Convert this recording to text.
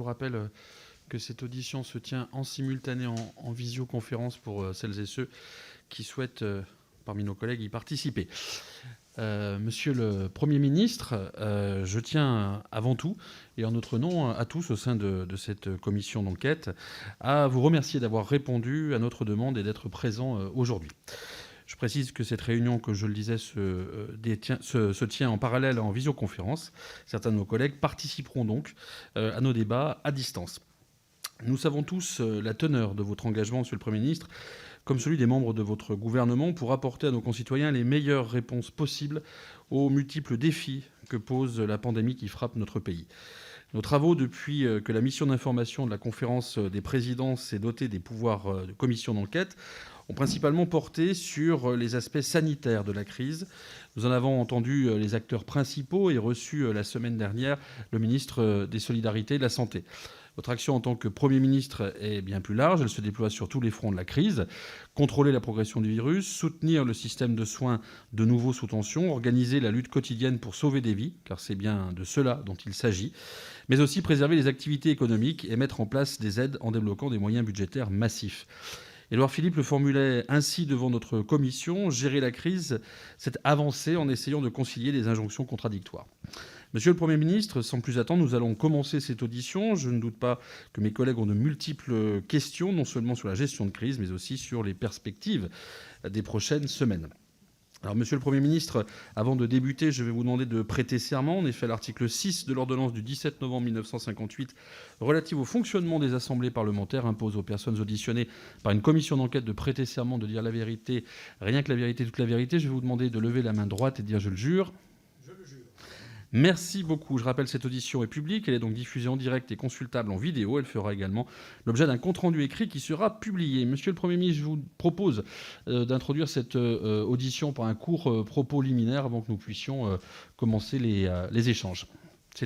Je vous rappelle que cette audition se tient en simultané en visioconférence pour celles et ceux qui souhaitent, parmi nos collègues, y participer. Monsieur le Premier ministre, je tiens avant tout, et en notre nom à tous au sein de cette commission d'enquête, à vous remercier d'avoir répondu à notre demande et d'être présent aujourd'hui. Je précise que cette réunion, que je le disais, se tient en parallèle en visioconférence. Certains de nos collègues participeront donc à nos débats à distance. Nous savons tous la teneur de votre engagement, Monsieur le Premier ministre, comme celui des membres de votre gouvernement, pour apporter à nos concitoyens les meilleures réponses possibles aux multiples défis que pose la pandémie qui frappe notre pays. Nos travaux, depuis que la mission d'information de la conférence des présidents s'est dotée des pouvoirs de commission d'enquête, ont principalement porté sur les aspects sanitaires de la crise. Nous en avons entendu les acteurs principaux et reçu la semaine dernière le ministre des Solidarités et de la Santé. Votre action en tant que Premier ministre est bien plus large. Elle se déploie sur tous les fronts de la crise. Contrôler la progression du virus, soutenir le système de soins de nouveau sous tension, organiser la lutte quotidienne pour sauver des vies, car c'est bien de cela dont il s'agit, mais aussi préserver les activités économiques et mettre en place des aides en débloquant des moyens budgétaires massifs. Édouard Philippe le formulait ainsi devant notre commission: gérer la crise, c'est avancer en essayant de concilier des injonctions contradictoires. Monsieur le Premier ministre, sans plus attendre, nous allons commencer cette audition. Je ne doute pas que mes collègues ont de multiples questions, non seulement sur la gestion de crise, mais aussi sur les perspectives des prochaines semaines. Alors, Monsieur le Premier ministre, avant de débuter, je vais vous demander de prêter serment. En effet, l'article 6 de l'ordonnance du 17 novembre 1958 relative au fonctionnement des assemblées parlementaires impose aux personnes auditionnées par une commission d'enquête de prêter serment, de dire la vérité, rien que la vérité, toute la vérité. Je vais vous demander de lever la main droite et de dire « je le jure ». Merci beaucoup. Je rappelle, cette audition est publique. Elle est donc diffusée en direct et consultable en vidéo. Elle fera également l'objet d'un compte-rendu écrit qui sera publié. Monsieur le Premier ministre, je vous propose d'introduire cette audition par un court propos liminaire avant que nous puissions commencer les échanges.